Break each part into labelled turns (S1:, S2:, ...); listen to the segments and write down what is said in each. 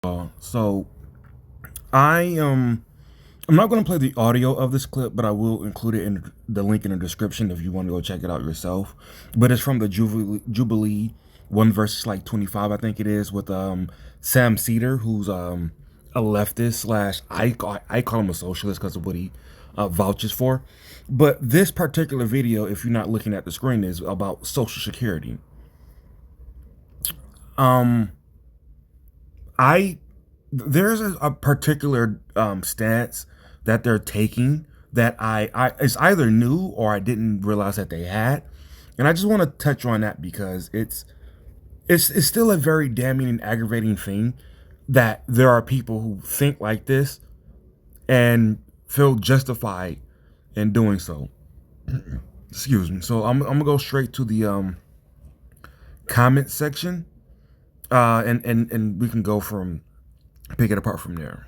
S1: So I'm not going to play the audio of this clip, but I will include it in the link in the description if you want to go check it out yourself. But it's from the Jubilee 1 versus 25, I think it is, with Sam Cedar, who's a leftist slash I call him a socialist because of what he vouches for. But this particular video, if you're not looking at the screen, is about Social Security. I There's a particular stance that they're taking that I it's either new or I didn't realize that they had, and I just want to touch on that because it's still a very damning and aggravating thing that there are people who think like this and feel justified in doing so. Excuse me. So I'm gonna go straight to the comment section, and we can go from pick it apart from there.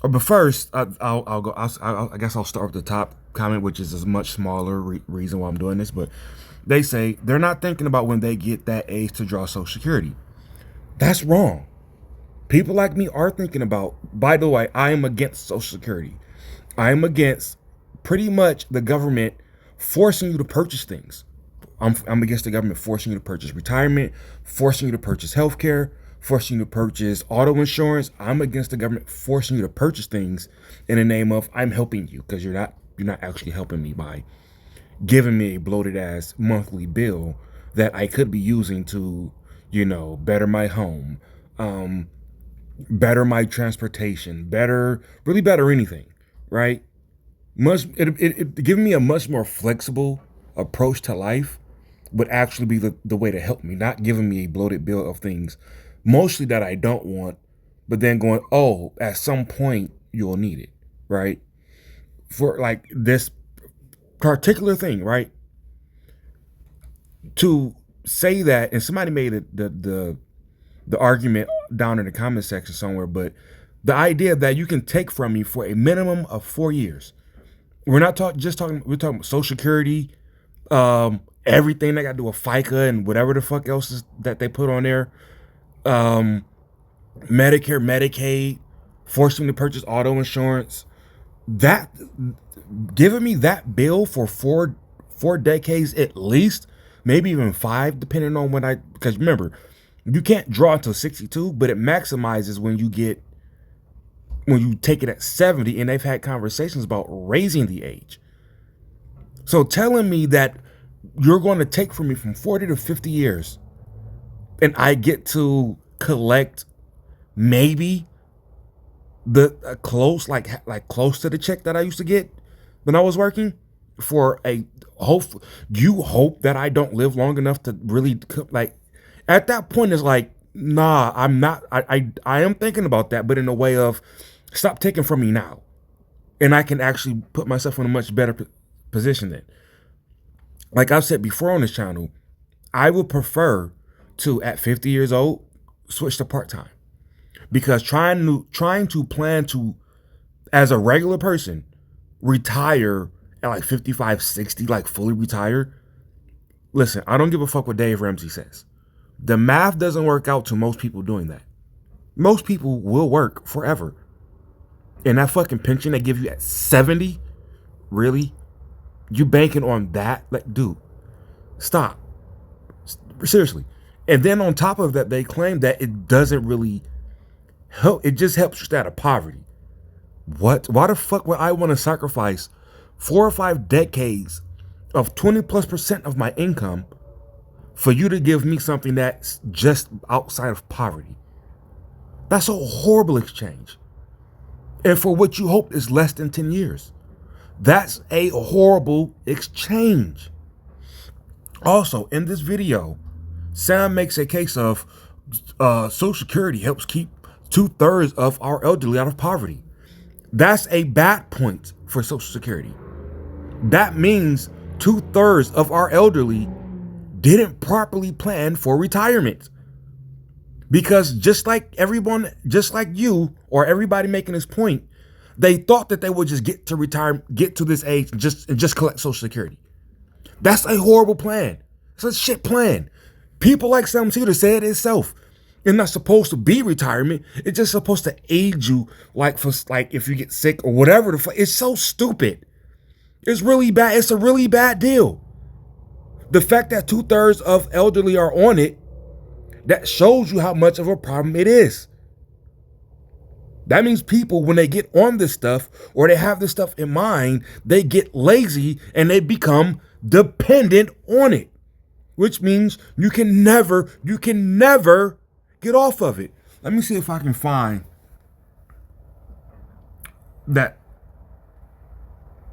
S1: But first, I'll go. I guess I'll start with the top comment, which is a much smaller reason why I'm doing this. But they say they're not thinking about when they get that age to draw Social Security. That's wrong. People like me are thinking about. By the way, I am against Social Security. I am against pretty much the government forcing you to purchase things. I'm against the government forcing you to purchase retirement, forcing you to purchase healthcare, forcing you to purchase auto insurance. I'm against the government forcing you to purchase things in the name of I'm helping you, because you're not actually helping me by giving me a bloated ass monthly bill that I could be using to, better my home, better my transportation, really better anything, right? It giving me a much more flexible approach to life would actually be the way to help me, not giving me a bloated bill of things, mostly that I don't want, but then going, oh, at some point you'll need it, right? For like this particular thing, right? To say that, and somebody made the argument down in the comment section somewhere, but the idea that you can take from me for a minimum of 4 years. We're not talking. We're talking Social Security, everything they got to do with FICA and whatever the fuck else is that they put on there, Medicare, Medicaid, forcing me to purchase auto insurance. That giving me that bill for four decades at least, maybe even 5, depending on because remember, you can't draw until 62, but it maximizes when you take it at 70, and they've had conversations about raising the age. So telling me that you're going to take from me from 40 to 50 years and I get to collect maybe the close to the check that I used to get when I was working for a hope. You hope that I don't live long enough to really at that point it's like, nah, I'm not. I am thinking about that, but in a way of stop taking from me now, and I can actually put myself in a much better position then. Like I've said before on this channel, I would prefer to, at 50 years old, switch to part-time, because trying to plan to, as a regular person, retire at like 55, 60, like fully retire. Listen, I don't give a fuck what Dave Ramsey says. The math doesn't work out to most people doing that. Most people will work forever. And that fucking pension they give you at 70, really? You banking on that? Like, dude, stop. Seriously. And then on top of that, they claim that it doesn't really help. It just helps you stay out of poverty. What? Why the fuck would I want to sacrifice 4 or 5 decades of 20+% of my income for you to give me something that's just outside of poverty? That's a horrible exchange. And for what you hope is less than 10 years. That's a horrible exchange. Also, in this video, Sam makes a case of Social Security helps keep 2/3 of our elderly out of poverty. That's a bad point for Social Security. That means 2/3 of our elderly didn't properly plan for retirement. Because just like everyone, just like you or everybody making this point, they thought that they would just get to retire, get to this age, and just collect Social Security. That's a horrible plan. It's a shit plan. People like Sam Cedar said it itself. It's not supposed to be retirement. It's just supposed to aid you, like for like if you get sick or whatever the fuck. It's so stupid. It's really bad. It's a really bad deal. The fact that 2/3 of elderly are on it, that shows you how much of a problem it is. That means people, when they get on this stuff or they have this stuff in mind, they get lazy and they become dependent on it, which means you can never get off of it. Let me see if I can find that.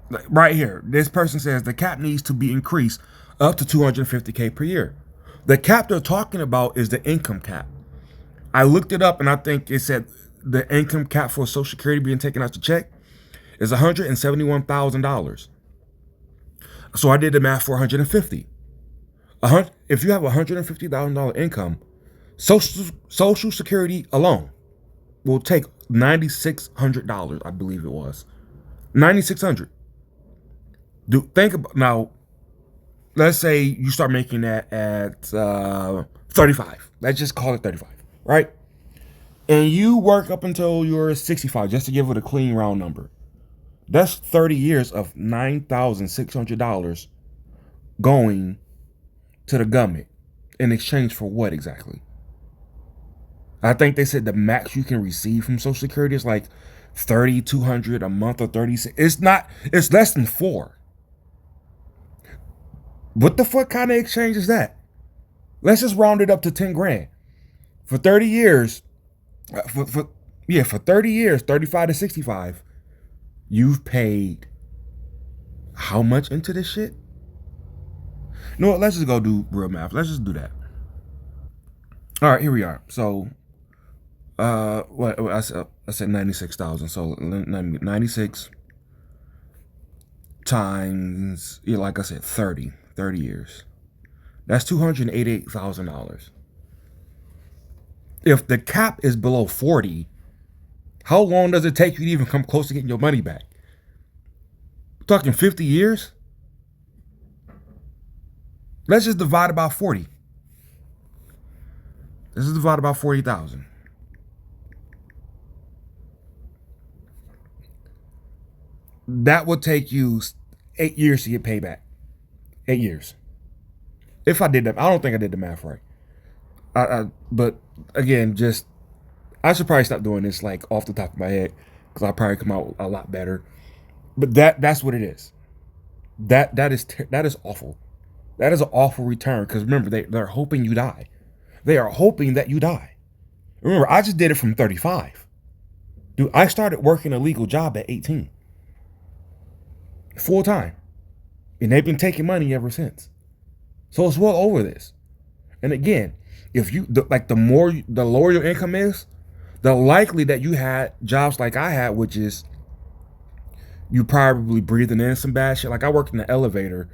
S1: Like right here, this person says the cap needs to be increased up to 250K per year. The cap they're talking about is the income cap. I looked it up and I think it said the income cap for Social Security being taken out the check is $171,000. So I did the math for 150. If you have $150,000 income, Social Security alone will take $9,600. I believe it was $9,600. Think about now. Let's say you start making that at 35. Let's just call it 35, right? And you work up until you're 65, just to give it a clean round number. That's 30 years of $9,600 going to the government in exchange for what exactly? I think they said the max you can receive from Social Security is like $3,200 a month or 36. It's not. It's less than 4. What the fuck kind of exchange is that? Let's just round it up to 10 grand. For 30 years, for 30 years, 35 to 65, you've paid how much into this shit? You know what? Let's just go do real math. Let's just do that. All right, here we are. So, what I said 96,000. So 96 times, like I said, 30 years. That's $288,000. If the cap is below 40, how long does it take you to even come close to getting your money back? We're talking 50 years? Let's just divide it by 40. This is divided by 40,000. That would take you 8 years to get paid back. 8 years. If I did that, I don't think I did the math right. But again, I should probably stop doing this like off the top of my head because I'll probably come out a lot better. But that's what it is. That is awful. That is an awful return because remember they're hoping you die. They are hoping that you die. Remember, I just did it from 35. Dude, I started working a legal job at 18. Full time. And they've been taking money ever since. So it's well over this. And again, if you the lower your income is, the likely that you had jobs like I had, which is you probably breathing in some bad shit. Like I worked in the elevator,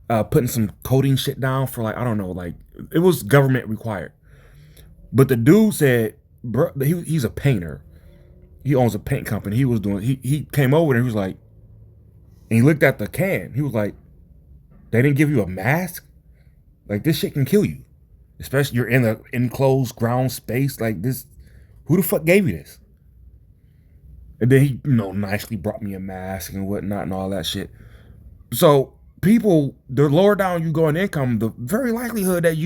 S1: putting some coding shit down for like, I don't know, like it was government required. But the dude said, bro, he's a painter. He owns a paint company. He came over and he was like, and he looked at the can. He was like, they didn't give you a mask? Like this shit can kill you. Especially you're in an enclosed ground space like this. Who the fuck gave you this? And then he, nicely brought me a mask and whatnot and all that shit. So people, the lower down you go in income, the very likelihood that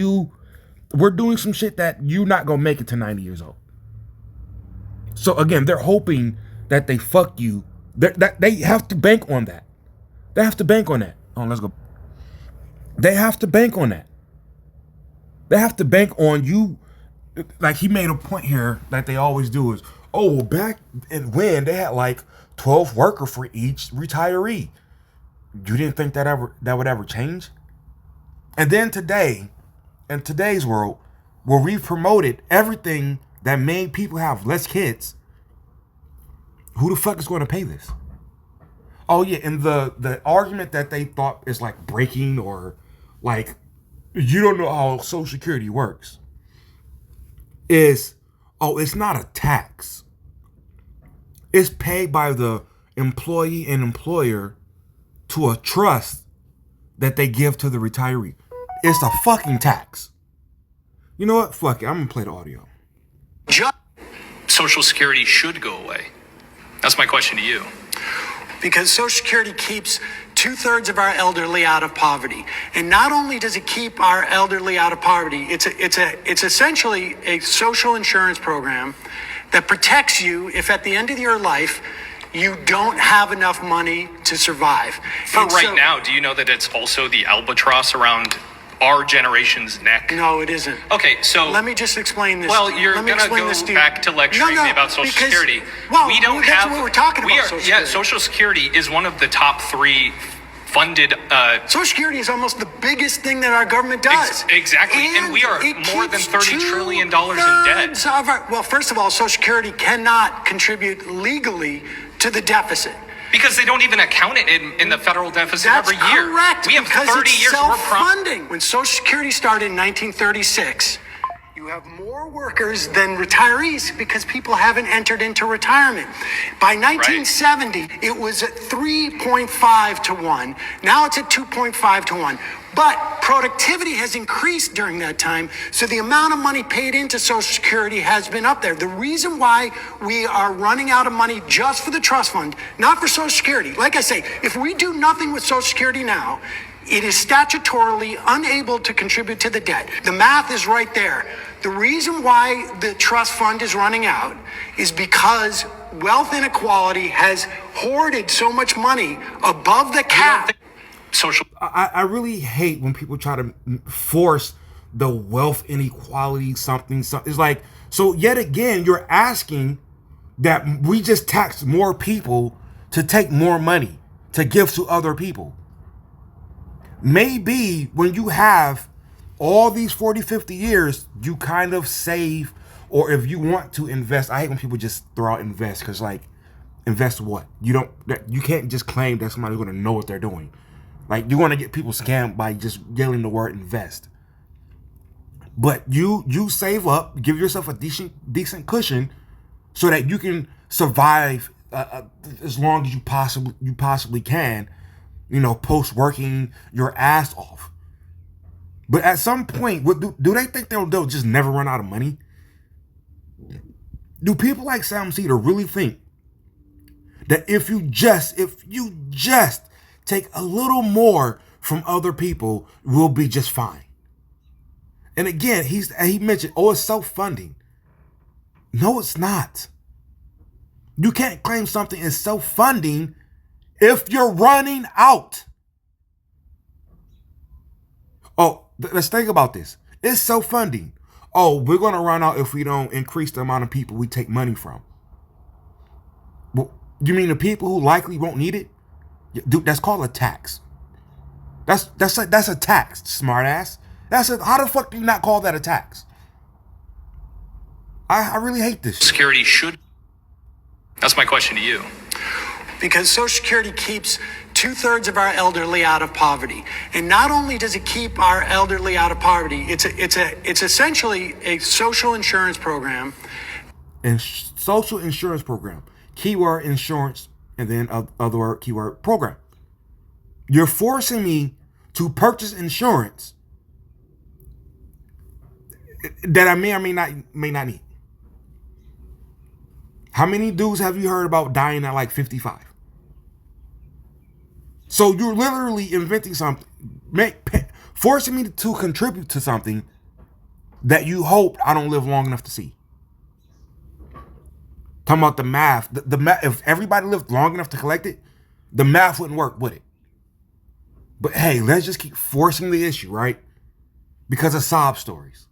S1: we're doing some shit that you're not gonna make it to 90 years old. So again, they're hoping that they fuck you. That they have to bank on that. They have to bank on that. Oh, let's go. They have to bank on that. They have to bank on you. Like he made a point here that they always do is, oh, well, back in when they had like 12 workers for each retiree. You didn't think that would ever change? And then today, in today's world, where we've promoted everything that made people have less kids, who the fuck is going to pay this? Oh yeah, and the argument that they thought is like breaking or like you don't know how Social Security works is, oh, it's not a tax. It's paid by the employee and employer to a trust that they give to the retiree. It's a fucking tax. You know what? Fuck it. I'm going to play the audio.
S2: Social Security should go away? That's my question to you.
S3: Because Social Security keeps 2/3 of our elderly out of poverty. And not only does it keep our elderly out of poverty, it's essentially a social insurance program that protects you if at the end of your life you don't have enough money to survive.
S2: For right now, do you know that it's also the albatross around our generation's neck?
S3: No, it isn't.
S2: Okay, so
S3: let me just explain this.
S2: Well, you're going to go back to lecturing me about Social Security.
S3: Well,
S2: we don't
S3: that's
S2: have.
S3: what we're talking about. Social Security.
S2: Yeah, Social Security is one of the top 3 funded.
S3: Social Security is almost the biggest thing that our government does.
S2: Exactly, and we are more than $30 trillion in debt.
S3: Well, first of all, Social Security cannot contribute legally to the deficit.
S2: Because they don't even account it in the federal deficit every year.
S3: Correct.
S2: We have 30 years.
S3: Self-funding. When Social Security started in 1936, you have more workers than retirees because people haven't entered into retirement. By 1970, it was at 3.5 to 1. Now it's at 2.5 to 1. But productivity has increased during that time, so the amount of money paid into Social Security has been up there. The reason why we are running out of money just for the trust fund, not for Social Security, like I say, if we do nothing with Social Security now, it is statutorily unable to contribute to the debt. The math is right there. The reason why the trust fund is running out is because wealth inequality has hoarded so much money above the cap.
S1: I really hate when people try to force the wealth inequality something. It's like, so yet again, you're asking that we just tax more people to take more money to give to other people. Maybe when you have all these 40, 50 years, you kind of save, or if you want to invest, I hate when people just throw out invest, because like, invest what? You can't just claim that somebody's going to know what they're doing. Like, you want to get people scammed by just yelling the word invest. But you save up, give yourself a decent cushion so that you can survive as long as you possibly can, post working your ass off. But at some point, do they think they'll just never run out of money? Do people like Sam Seder really think that if you just take a little more from other people, we'll be just fine? And again, he mentioned, it's self-funding. No, it's not. You can't claim something is self-funding if you're running out. Let's think about this. It's self-funding. We're going to run out if we don't increase the amount of people we take money from. Well, you mean the people who likely won't need it? Dude, that's called a tax. That's a tax, smartass. How the fuck do you not call that a tax? I really hate this shit.
S2: Security should. That's my question to you.
S3: Because Social Security keeps 2/3 of our elderly out of poverty. And not only does it keep our elderly out of poverty, it's essentially a social insurance program.
S1: And social insurance program. Keyword insurance, and then other word, keyword program. You're forcing me to purchase insurance that I may or may not need. How many dudes have you heard about dying at like 55? So you're literally inventing something, forcing me to contribute to something that you hope I don't live long enough to see. Talking about the math. The math, if everybody lived long enough to collect it, the math wouldn't work, would it? But hey, let's just keep forcing the issue, right? Because of sob stories.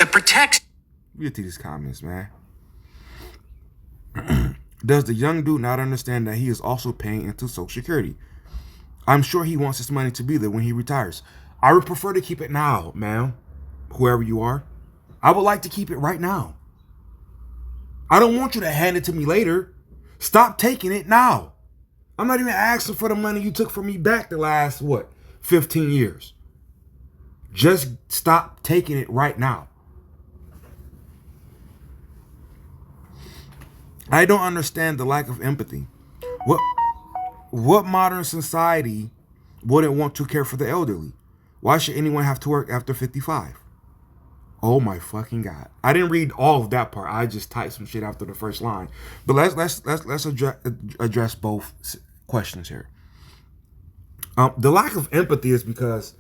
S3: It protects.
S1: Get to these comments, man. Does the young dude not understand that he is also paying into Social Security? I'm sure he wants his money to be there when he retires. I would prefer to keep it now, man. Whoever you are. I would like to keep it right now. I don't want you to hand it to me later. Stop taking it now. I'm not even asking for the money you took from me back the last, 15 years. Just stop taking it right now. I don't understand the lack of empathy. What modern society wouldn't want to care for the elderly? Why should anyone have to work after 55? Oh my fucking God! I didn't read all of that part. I just typed some shit after the first line. But let's address both questions here. The lack of empathy is because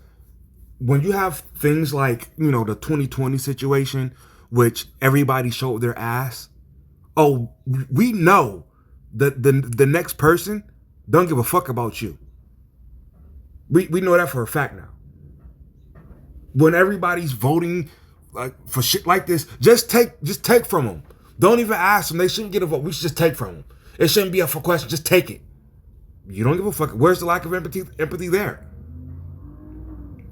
S1: when you have things like, you know, the 2020 situation, which everybody showed their ass. Oh, we know that the next person don't give a fuck about you. We know that for a fact now. When everybody's voting like for shit like this, just take from them. Don't even ask them. They shouldn't get a vote. We should just take from them. It shouldn't be up for question. Just take it. You don't give a fuck. Where's the lack of empathy there?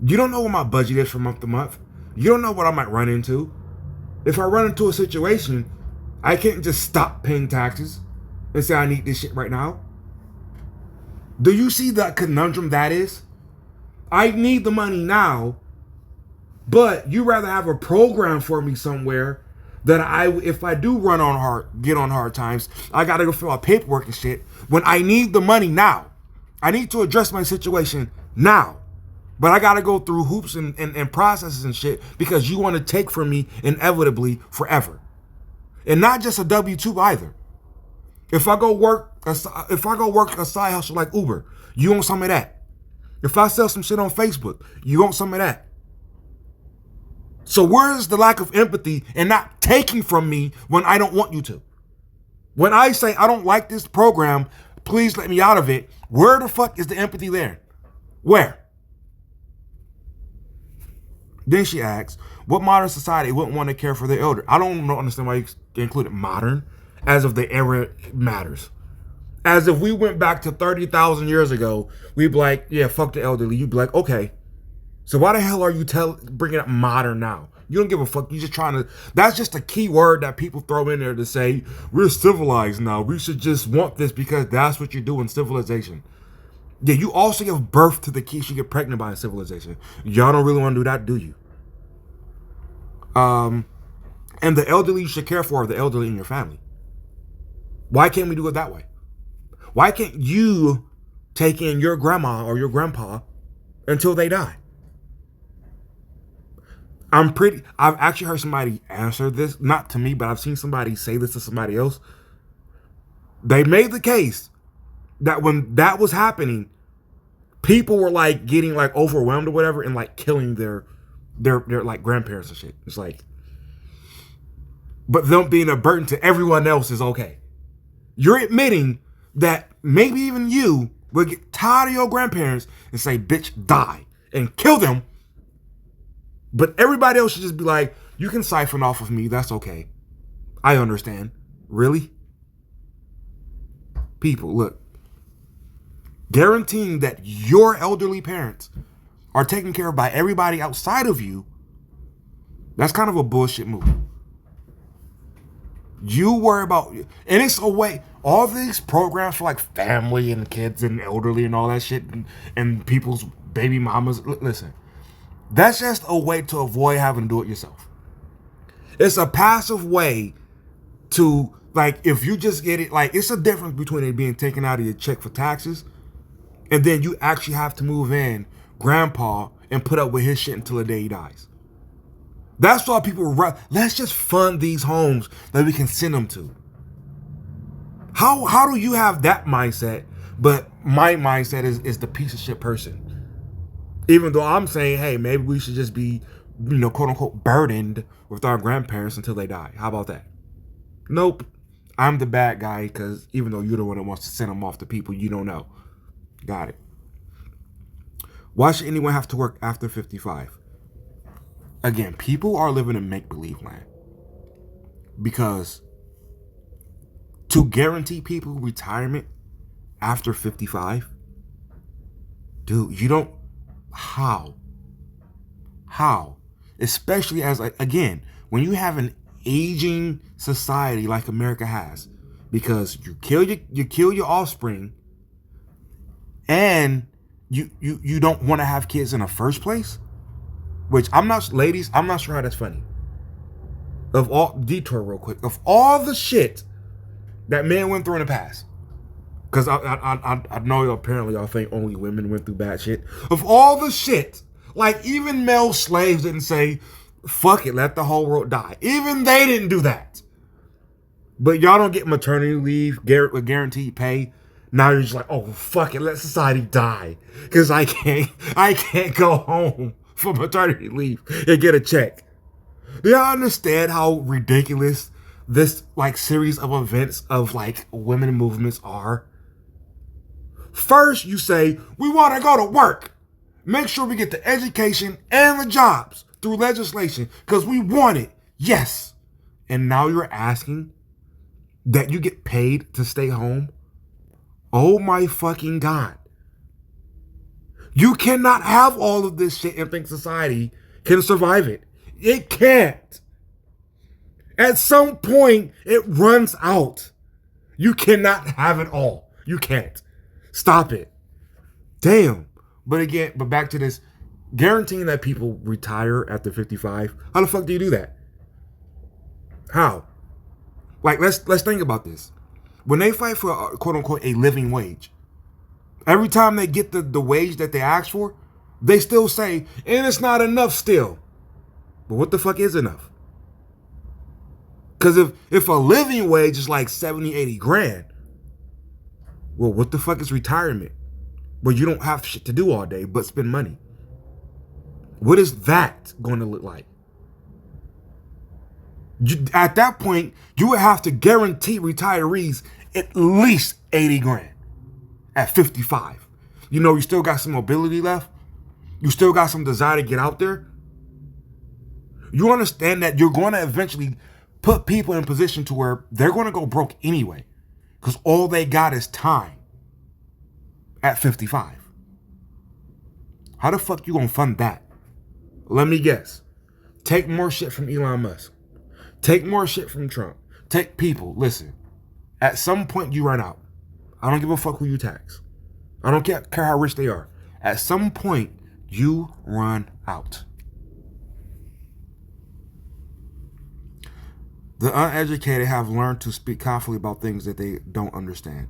S1: You don't know what my budget is from month to month. You don't know what I might run into. If I run into a situation, I can't just stop paying taxes and say I need this shit right now. Do you see the conundrum that is? I need the money now, but you rather have a program for me somewhere that if I do get on hard times, I gotta go fill out paperwork and shit when I need the money now. I need to address my situation now. But I gotta go through hoops and processes and shit because you want to take from me inevitably forever. And not just a W-2 either. If I go work a side hustle like Uber, you want some of that. If I sell some shit on Facebook, you want some of that. So where's the lack of empathy and not taking from me when I don't want you to? When I say I don't like this program, please let me out of it. Where the fuck is the empathy there? Where? Then she asks, what modern society wouldn't want to care for the elder? I don't understand why you included modern, as if the era matters. As if we went back to 30,000 years ago, we'd be like, yeah, fuck the elderly. You'd be like, okay. So why the hell are you bringing up modern now? You don't give a fuck. You're just trying to, that's just a key word that people throw in there to say, we're civilized now. We should just want this because that's what you do in civilization. Yeah, you also give birth to the kids you get pregnant by in civilization. Y'all don't really want to do that, do you? And the elderly you should care for are the elderly in your family. Why can't we do it that way? Why can't you take in your grandma or your grandpa until they die? I've actually heard somebody answer this, not to me, but I've seen somebody say this to somebody else. They made the case that when that was happening, people were like getting like overwhelmed or whatever and like killing their like grandparents and shit. It's like, but them being a burden to everyone else is okay. You're admitting that maybe even you will get tired of your grandparents and say, bitch, die and kill them. But everybody else should just be like, you can siphon off of me. That's okay. I understand. Really? People, look, guaranteeing that your elderly parents are taken care of by everybody outside of you, that's kind of a bullshit move. You worry about, and it's a way, all these programs for like family and kids and elderly and all that shit and people's baby mamas, listen, that's just a way to avoid having to do it yourself. It's a passive way to, like, if you just get it, like, it's a difference between it being taken out of your check for taxes and then you actually have to move in grandpa and put up with his shit until the day he dies. That's why people let's just fund these homes that we can send them to. How do you have that mindset, but my mindset is the piece of shit person? Even though I'm saying, hey, maybe we should just be, quote unquote, burdened with our grandparents until they die. How about that? Nope. I'm the bad guy because even though you're the one that wants to send them off to people you don't know. Got it. Why should anyone have to work after 55? Again, people are living in make-believe land. Because to guarantee people retirement after 55, dude, you don't, how? Especially as, again, when you have an aging society like America has, because you kill your offspring and you don't want to have kids in the first place, which I'm not sure how that's funny. Detour real quick, of all the shit that men went through in the past, because I know apparently y'all think only women went through bad shit. Of all the shit, like even male slaves didn't say, Fuck it, let the whole world die. Even they didn't do that. But y'all don't get maternity leave with guaranteed pay. Now you're just like, oh fuck it, let society die, because I can't go home for maternity leave and get a check. Do y'all understand how ridiculous this like series of events of like women movements are? First, you say we want to go to work, make sure we get the education and the jobs through legislation because we want it. Yes, and now you're asking that you get paid to stay home? Oh my fucking God. You cannot have all of this shit and think society can survive it. It can't. At some point, it runs out. You cannot have it all. You can't. Stop it. Damn. But back to this. Guaranteeing that people retire after 55. How the fuck do you do that? How? Like, let's think about this. When they fight for quote unquote a living wage, every time they get the wage that they ask for, they still say, and it's not enough still. But what the fuck is enough? Because if a living wage is like 70, 80 grand, well, what the fuck is retirement? Where you don't have shit to do all day but spend money. What is that going to look like? At that point, you would have to guarantee retirees at least 80 grand at 55. You know, you still got some mobility left. You still got some desire to get out there. You understand that you're going to eventually put people in a position to where they're going to go broke anyway, because all they got is time at 55. How the fuck you going to fund that? Let me guess. Take more shit from Elon Musk. Take more shit from Trump. Take people. Listen, at some point you run out. I don't give a fuck who you tax. I don't care how rich they are. At some point you run out. The uneducated have learned to speak confidently about things that they don't understand.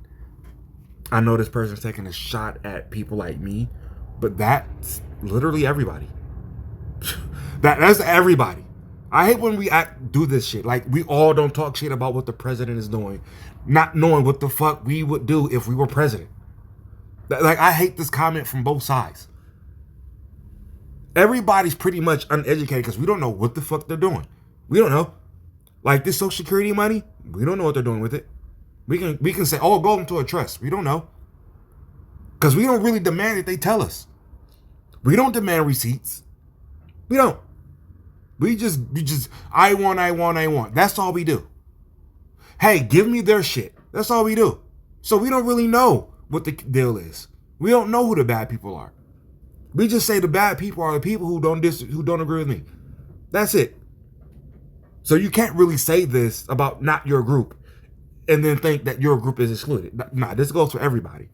S1: I know this person's taking a shot at people like me, but that's literally everybody. That's everybody. I hate when we do this shit. Like, we all don't talk shit about what the president is doing, not knowing what the fuck we would do if we were president. Like, I hate this comment from both sides. Everybody's pretty much uneducated because we don't know what the fuck they're doing. We don't know. Like, this Social Security money, we don't know what they're doing with it. We can say, oh, go into a trust. We don't know. Because we don't really demand that they tell us. We don't demand receipts. We don't. We just, I want. That's all we do. Hey, give me their shit. That's all we do. So we don't really know what the deal is. We don't know who the bad people are. We just say the bad people are the people who don't agree with me. That's it. So you can't really say this about not your group and then think that your group is excluded. Nah, this goes for everybody.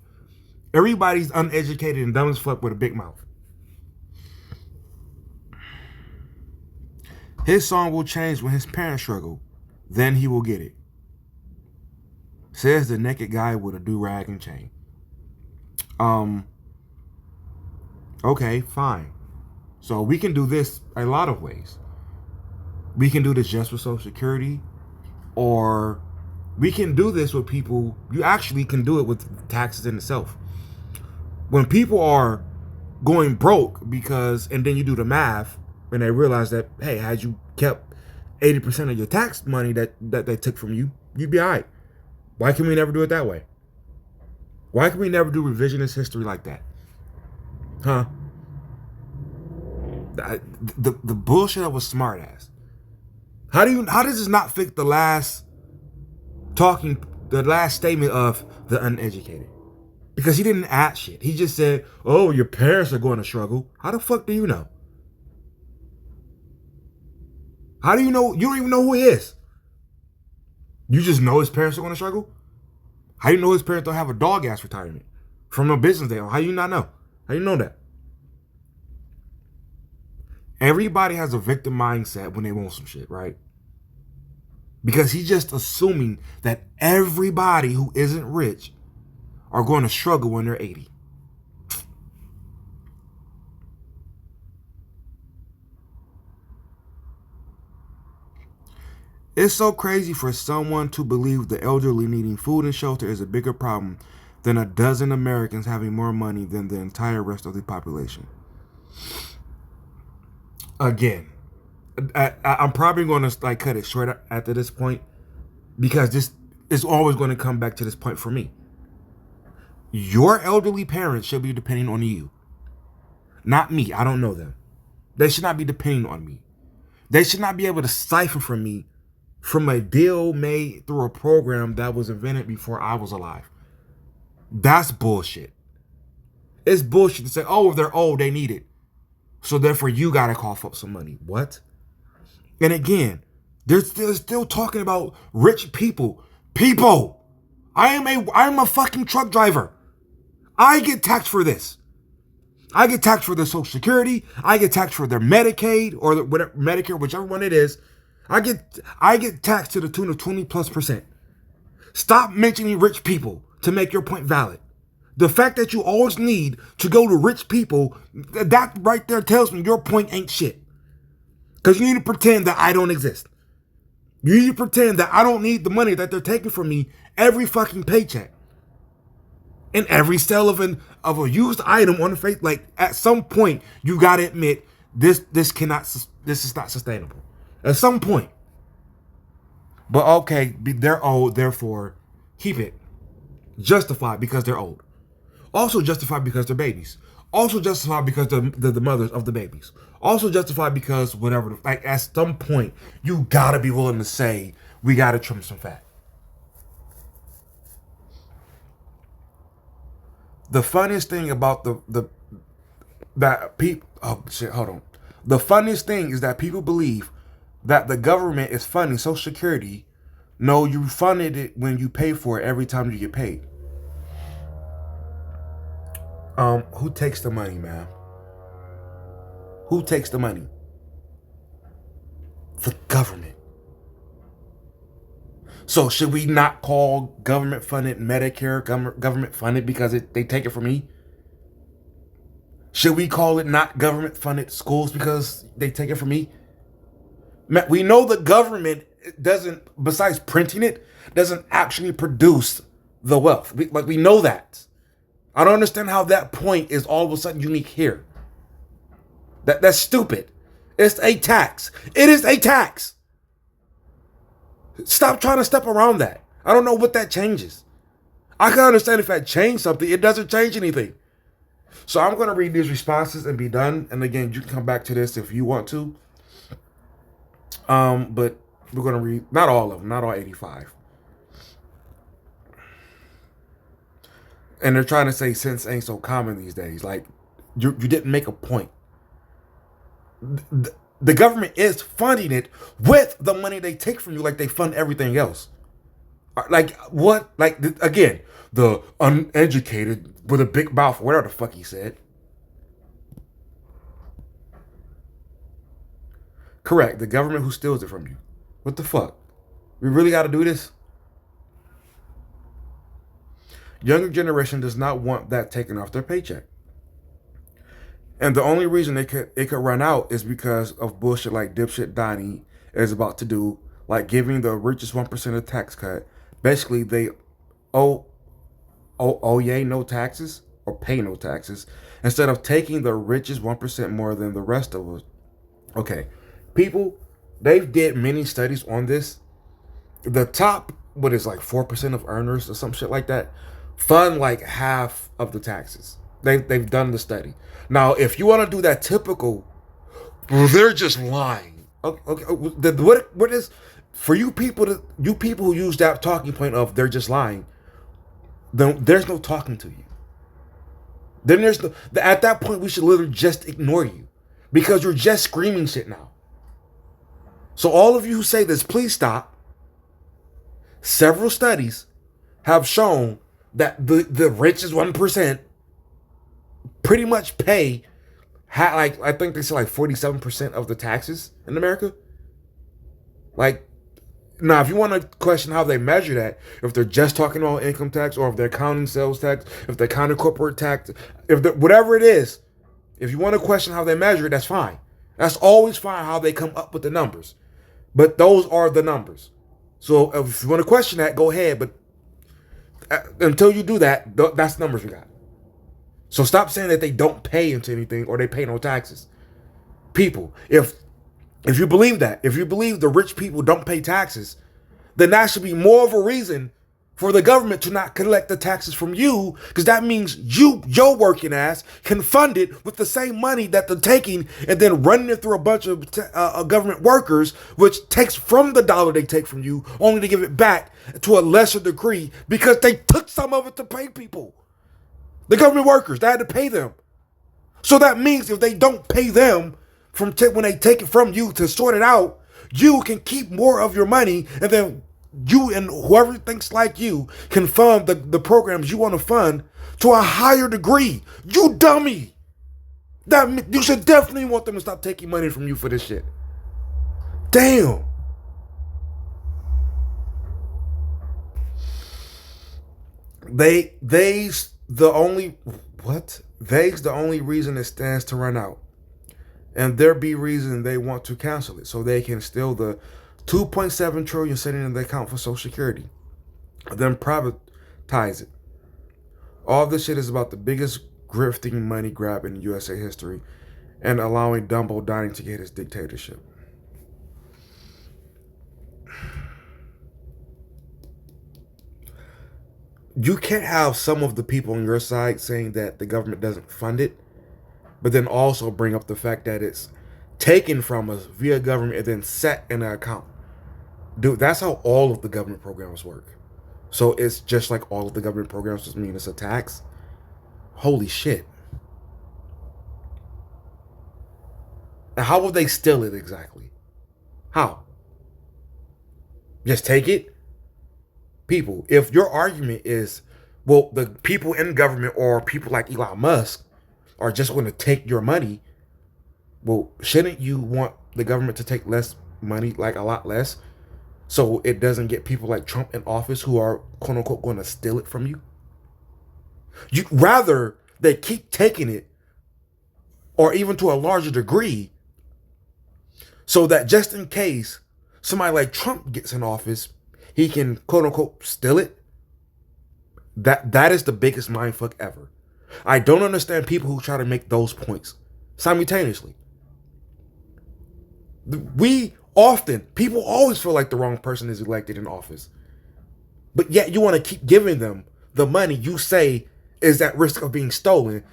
S1: Everybody's uneducated and dumb as fuck with a big mouth. His song will change when his parents struggle. Then he will get it. Says the naked guy with a do-rag and chain. Okay, fine. So we can do this a lot of ways. We can do this just with Social Security, or we can do this with people. You actually can do it with taxes in itself. When people are going broke and then you do the math, and they realize that, hey, had you kept 80% of your tax money that they took from you, you'd be all right. Why can we never do it that way? Why can we never do revisionist history like that? Huh? The bullshit of a smart ass. How does this not fit the last statement of the uneducated? Because he didn't add shit. He just said, oh, your parents are going to struggle. How the fuck do you know? How do you know? You don't even know who he is. You just know his parents are going to struggle? How do you know his parents don't have a dog-ass retirement from a business they own? How do you not know? How do you know that? Everybody has a victim mindset when they want some shit, right? Because he's just assuming that everybody who isn't rich are going to struggle when they're 80. It's so crazy for someone to believe the elderly needing food and shelter is a bigger problem than a dozen Americans having more money than the entire rest of the population. Again, I'm probably going to like cut it short after this point because this is always going to come back to this point for me. Your elderly parents should be depending on you, not me. I don't know them. They should not be depending on me. They should not be able to siphon from me from a deal made through a program that was invented before I was alive. That's bullshit. It's bullshit to say, oh, if they're old, they need it. So therefore, you got to cough up some money. What? And again, they're still talking about rich people. People, I am a fucking truck driver. I get taxed for this. I get taxed for their Social Security. I get taxed for their Medicaid or whatever, Medicare, whichever one it is. I get taxed to the tune of 20+%. Stop mentioning rich people to make your point valid. The fact that you always need to go to rich people, that right there tells me your point ain't shit. Because you need to pretend that I don't exist. You need to pretend that I don't need the money that they're taking from me every fucking paycheck. And every sale of a used item on the face, like at some point, you gotta admit this is not sustainable. At some point. But okay, they're old, therefore keep it. Justified because they're old. Also justified because they're babies. Also justified because they're the mothers of the babies. Also justified because whatever. Like at some point, you gotta be willing to say we gotta trim some fat. The funniest thing about the funniest thing is that people believe that the government is funding Social Security. No, you funded it when you pay for it every time you get paid. Who takes the money, man? Who takes the money? The government. So should we not call government-funded Medicare government-funded because they take it from me? Should we call it not government-funded schools because they take it from me? We know the government doesn't, besides printing it, doesn't actually produce the wealth. We know that. I don't understand how that point is all of a sudden unique here. That's stupid. It's a tax. It is a tax. Stop trying to step around that. I don't know what that changes. I can understand if that changed something. It doesn't change anything. So I'm going to read these responses and be done. And again, you can come back to this if you want to. But we're going to read, not all of them, not all 85. And they're trying to say sense ain't so common these days. Like, you didn't make a point. The government is funding it with the money they take from you, like they fund everything else. Like, what? Like, again, the uneducated with a big mouth, whatever the fuck he said. Correct, the government who steals it from you. What the fuck? We really got to do this? Younger generation does not want that taken off their paycheck. And the only reason it could run out is because of bullshit like dipshit Donnie is about to do, like giving the richest 1% a tax cut. Basically, they owe no taxes or pay no taxes instead of taking the richest 1% more than the rest of us. Okay, people, they've did many studies on this. The top, what is like 4% of earners or some shit like that, fund like half of the taxes. They've done the study. Now, if you want to do that typical, well, they're just lying. Okay, what is for you people who use that talking point of they're just lying? Then there's no talking to you. Then there's no, at that point we should literally just ignore you because you're just screaming shit now. So all of you who say this, please stop. Several studies have shown that the richest 1% pretty much pay, like I think they say like 47% of the taxes in America. Like, now if you want to question how they measure that, if they're just talking about income tax or if they're counting sales tax, if they're counting corporate tax, whatever it is, if you want to question how they measure it, that's fine. That's always fine how they come up with the numbers. But those are the numbers. So if you want to question that, go ahead. But until you do that, that's the numbers we got. So stop saying that they don't pay into anything or they pay no taxes. People, if you believe that, if you believe the rich people don't pay taxes, then that should be more of a reason for the government to not collect the taxes from you, because that means your working ass can fund it with the same money that they're taking and then running it through a bunch of government workers, which takes from the dollar they take from you, only to give it back to a lesser degree because they took some of it to pay people. The government workers, they had to pay them. So that means if they don't pay them when they take it from you to sort it out, you can keep more of your money, and then you and whoever thinks like you can fund the programs you want to fund to a higher degree. You dummy. That you should definitely want them to stop taking money from you for this shit. Damn. They's the only reason it stands to run out. And there be reason they want to cancel it so they can steal the 2.7 trillion sitting in the account for Social Security, then privatize it. All this shit is about the biggest grifting money grab in USA history and allowing Dumbo Dining to get his dictatorship. You can't have some of the people on your side saying that the government doesn't fund it, but then also bring up the fact that it's taken from us via government and then set in an account. Dude, that's how all of the government programs work. So it's just like all of the government programs just mean it's a tax. Holy shit. Now, how will they steal it exactly? How? Just take it? People, if your argument is, well, the people in government or people like Elon Musk are just going to take your money, well, shouldn't you want the government to take less money, like a lot less, so it doesn't get people like Trump in office who are, quote unquote, going to steal it from you? You'd rather they keep taking it, or even to a larger degree, so that just in case somebody like Trump gets in office, he can, quote unquote, steal it. That is the biggest mindfuck ever. I don't understand people who try to make those points simultaneously. People always feel like the wrong person is elected in office. But yet you want to keep giving them the money you say is at risk of being stolen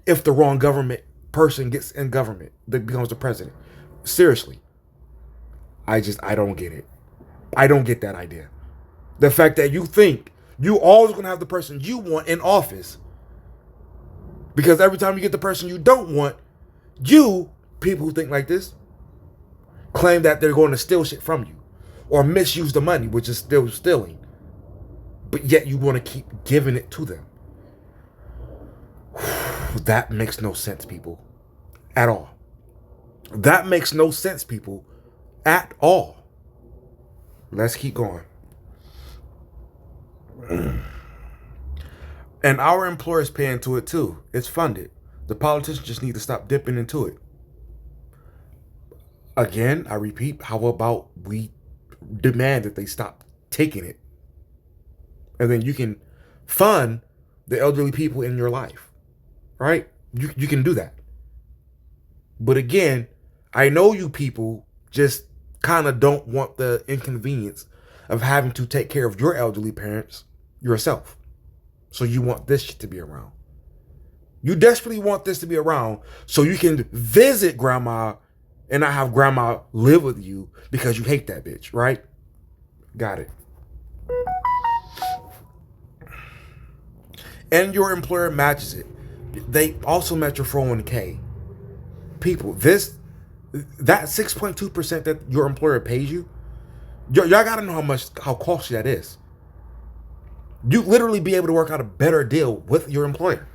S1: if the wrong government person gets in government that becomes the president. Seriously. I don't get it. I don't get that idea. The fact that you think you always going to have the person you want in office, because every time you get the person you don't want, people who think like this, claim that they're going to steal shit from you or misuse the money, which is still stealing. But yet you want to keep giving it to them. That makes no sense, people. At all. That makes no sense, people. At all. Let's keep going. And our employers pay into it too. It's funded. The politicians just need to stop dipping into it. Again, I repeat, how about we demand that they stop taking it? And then you can fund the elderly people in your life. Right? You can do that. But again, I know you people just kind of don't want the inconvenience of having to take care of your elderly parents yourself. So you want this shit to be around. You desperately want this to be around so you can visit grandma and not have grandma live with you because you hate that bitch, right? Got it. And your employer matches it. They also match your 401k. People, that 6.2% that your employer pays you, y'all gotta know how costly that is. You literally be able to work out a better deal with your employer.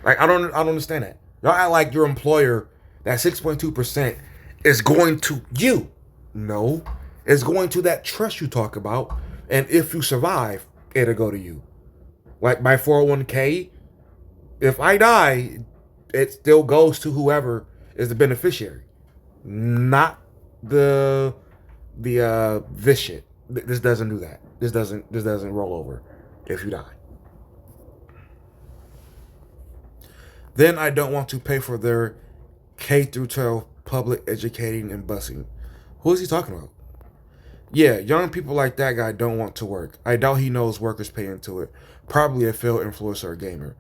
S1: Like, I don't understand that. Y'all act like your employer, that 6.2% is going to you. No, it's going to that trust you talk about. And if you survive, it'll go to you. Like my 401k, if I die, it still goes to whoever is the beneficiary, not the this shit. This doesn't do that. This doesn't roll over if you die. Then I don't want to pay for their K through 12 public educating and busing. Who is he talking about? Yeah, young people like that guy don't want to work. I doubt he knows workers pay into it. Probably a failed influencer or gamer.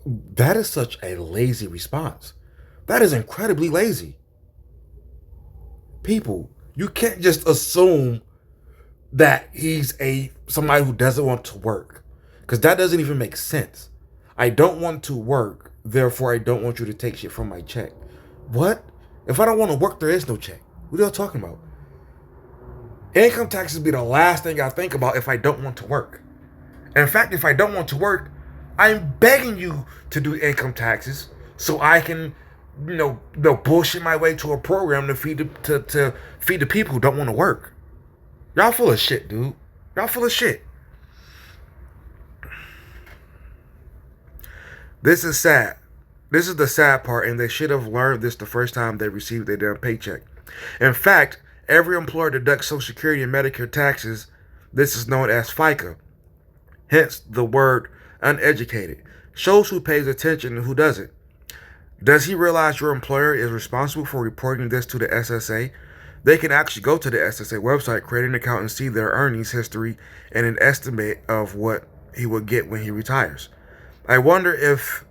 S1: That is such a lazy response. That is incredibly lazy. People, you can't just assume that he's somebody who doesn't want to work, because that doesn't even make sense. I don't want to work, therefore I don't want you to take shit from my check. What? If I don't want to work, there is no check. What are y'all talking about? Income taxes be the last thing I think about if I don't want to work. In fact, if I don't want to work, I'm begging you to do income taxes so I can, bullshit my way to a program to feed the people who don't want to work. Y'all full of shit, dude. Y'all full of shit. This is sad. This is the sad part, and they should have learned this the first time they received their damn paycheck. In fact, every employer deducts Social Security and Medicare taxes. This is known as FICA. Hence the word uneducated. Shows who pays attention and who doesn't. Does he realize your employer is responsible for reporting this to the SSA? They can actually go to the SSA website, create an account, and see their earnings history and an estimate of what he will get when he retires. I wonder if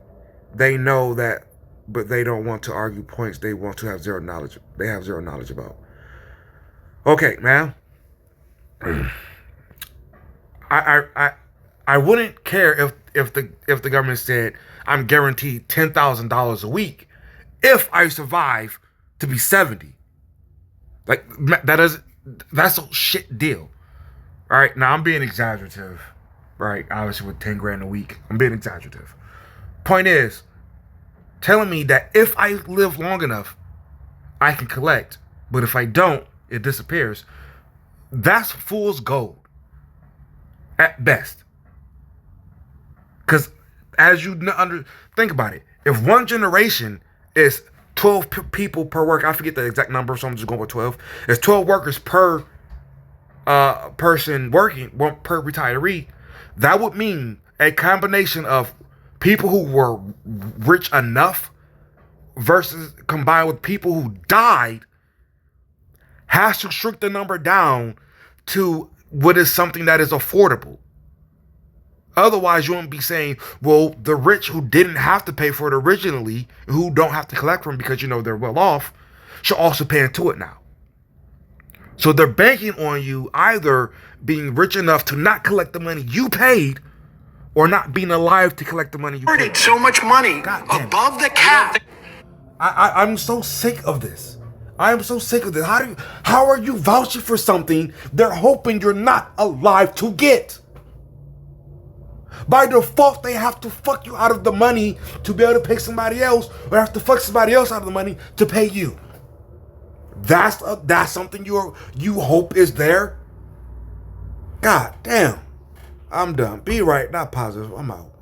S1: they know that, but they don't want to argue points they want to have zero knowledge. They have zero knowledge about. Okay, man. I wouldn't care if the government said I'm guaranteed $10,000 a week if I survive to be 70. Like that's a shit deal. All right, now I'm being exaggerative, right? Obviously with 10 grand a week, I'm being exaggerative. Point is, telling me that if I live long enough, I can collect, but if I don't, it disappears. That's fool's gold at best. Because as you think about it, if one generation is 12 people per work, I forget the exact number, so I'm just going with 12. There's 12 workers per person working, one per retiree. That would mean a combination of people who were rich enough versus combined with people who died has to shrink the number down to what is something that is affordable. Otherwise, you won't be saying, well, the rich who didn't have to pay for it originally, who don't have to collect from because, they're well off, should also pay into it now. So they're banking on you either being rich enough to not collect the money you paid or not being alive to collect the money you paid.
S3: So much money above the cap.
S1: I'm so sick of this. I am so sick of this. How are you vouching for something they're hoping you're not alive to get? By default, they have to fuck you out of the money to be able to pay somebody else, or have to fuck somebody else out of the money to pay you. That's something you hope is there. God damn. I'm done. Be right, not positive. I'm out.